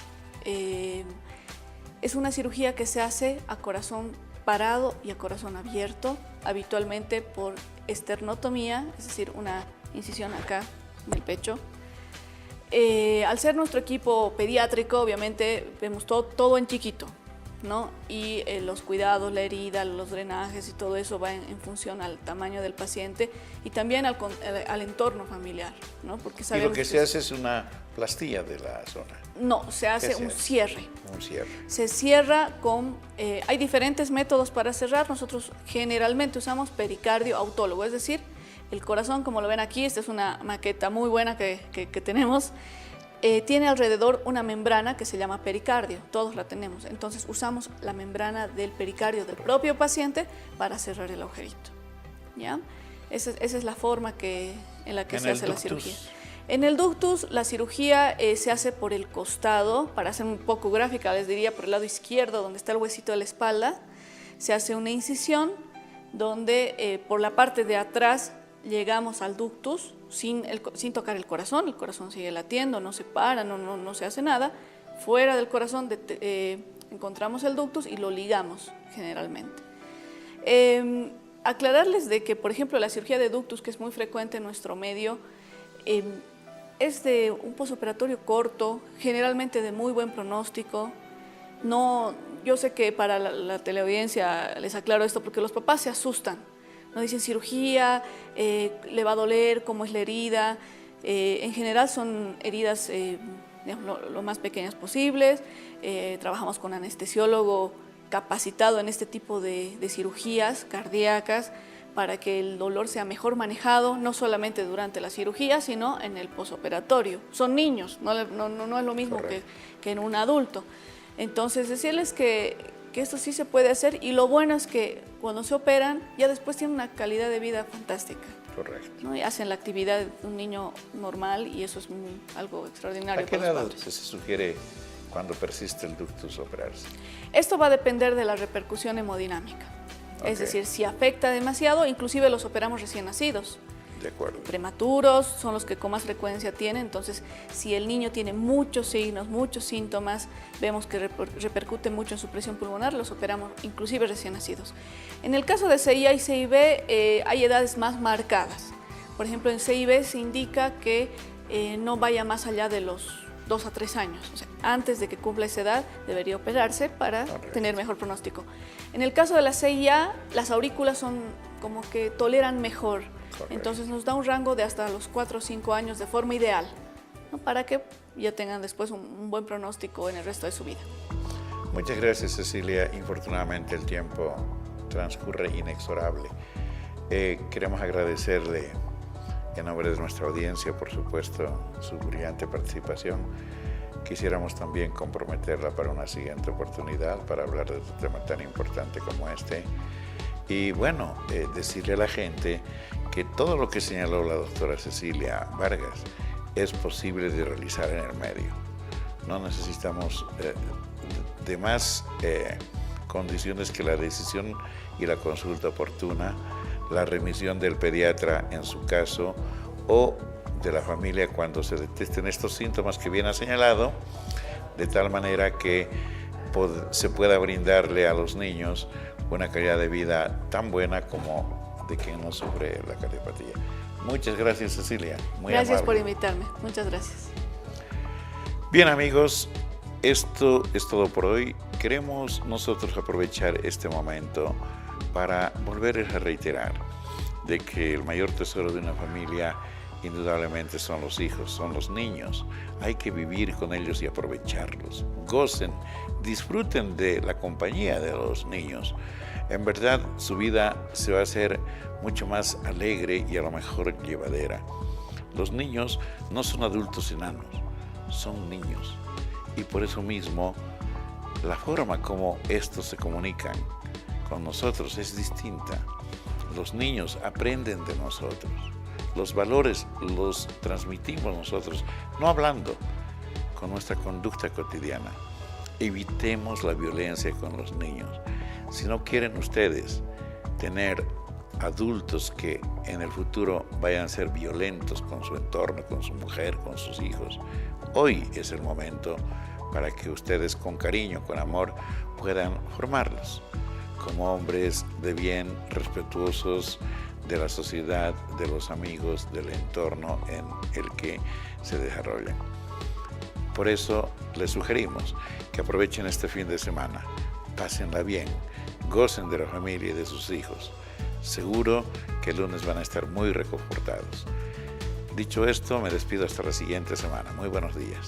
Es una cirugía que se hace a corazón parado y a corazón abierto, habitualmente por esternotomía, es decir, una incisión acá en el pecho. Al ser nuestro equipo pediátrico, obviamente vemos todo en chiquito, ¿no? Y los cuidados, la herida, los drenajes y todo eso va en función al tamaño del paciente y también al entorno familiar, ¿no? Porque y lo que se hace es una plastilla de la zona. No, se hace un cierre. Un cierre. Se cierra con... hay diferentes métodos para cerrar. Nosotros generalmente usamos pericardio autólogo, es decir, el corazón, como lo ven aquí, esta es una maqueta muy buena que tenemos. Tiene alrededor una membrana que se llama pericardio, todos la tenemos. Entonces usamos la membrana del pericardio del propio paciente para cerrar el agujerito. ¿Ya? Esa es la forma en la que se hace la cirugía. En el ductus la cirugía se hace por el costado, para ser un poco gráfica les diría por el lado izquierdo donde está el huesito de la espalda. Se hace una incisión donde por la parte de atrás llegamos al ductus sin tocar el corazón sigue latiendo, no se para, no se hace nada. Fuera del corazón encontramos el ductus y lo ligamos generalmente. Aclararles de que, por ejemplo, la cirugía de ductus, que es muy frecuente en nuestro medio, es de un posoperatorio corto, generalmente de muy buen pronóstico. Yo sé que para la teleaudiencia les aclaro esto porque los papás se asustan. No dicen cirugía, le va a doler, cómo es la herida. En general son heridas digamos, lo más pequeñas posibles. Trabajamos con anestesiólogo capacitado en este tipo de cirugías cardíacas para que el dolor sea mejor manejado, no solamente durante la cirugía, sino en el posoperatorio. Son niños, no es lo mismo que en un adulto. Entonces, decirles que esto sí se puede hacer, y lo bueno es que cuando se operan ya después tienen una calidad de vida fantástica. Correcto. ¿No? Y hacen la actividad de un niño normal y eso es algo extraordinario. ¿A qué edad se sugiere cuando persiste el ductus operarse? Esto va a depender de la repercusión hemodinámica. Es decir, si afecta demasiado, inclusive los operamos recién nacidos. De acuerdo. Prematuros son los que con más frecuencia tienen, entonces si el niño tiene muchos signos, muchos síntomas, vemos que repercute mucho en su presión pulmonar, los operamos inclusive recién nacidos. En el caso de CIA y CIB hay edades más marcadas. Por ejemplo, en CIB se indica que no vaya más allá de los 2 a 3 años. O sea, antes de que cumpla esa edad debería operarse para tener mejor pronóstico. En el caso de la CIA, las aurículas son como que toleran mejor. Entonces nos da un rango de hasta los 4 o 5 años de forma ideal, ¿no? Para que ya tengan después un buen pronóstico en el resto de su vida. Muchas gracias, Cecilia. Infortunadamente el tiempo transcurre inexorable. Queremos agradecerle en nombre de nuestra audiencia, por supuesto, su brillante participación. Quisiéramos también comprometerla para una siguiente oportunidad para hablar de un tema tan importante como este. Y bueno, decirle a la gente que todo lo que señaló la doctora Cecilia Vargas es posible de realizar en el medio. No necesitamos de más condiciones que la decisión y la consulta oportuna, la remisión del pediatra en su caso o de la familia cuando se detecten estos síntomas que bien ha señalado, de tal manera que se pueda brindarle a los niños una calidad de vida tan buena como de quien no sufre la cardiopatía. Muchas gracias, Cecilia. Muy gracias amable. por invitarme. Muchas gracias. Bien, amigos, esto es todo por hoy. Queremos nosotros aprovechar este momento para volverles a reiterar de que el mayor tesoro de una familia indudablemente son los hijos, son los niños. Hay que vivir con ellos y aprovecharlos. Gocen, disfruten de la compañía de los niños. En verdad, su vida se va a hacer mucho más alegre y a lo mejor llevadera. Los niños no son adultos enanos, son niños. Y por eso mismo, la forma como estos se comunican con nosotros es distinta. Los niños aprenden de nosotros. Los valores los transmitimos nosotros, no hablando, con nuestra conducta cotidiana. Evitemos la violencia con los niños. Si no quieren ustedes tener adultos que en el futuro vayan a ser violentos con su entorno, con su mujer, con sus hijos, hoy es el momento para que ustedes con cariño, con amor, puedan formarlos como hombres de bien, respetuosos de la sociedad, de los amigos, del entorno en el que se desarrollan. Por eso les sugerimos que aprovechen este fin de semana pásenla bien, gocen de la familia y de sus hijos. Seguro que el lunes van a estar muy reconfortados. Dicho esto, me despido hasta la siguiente semana. Muy buenos días.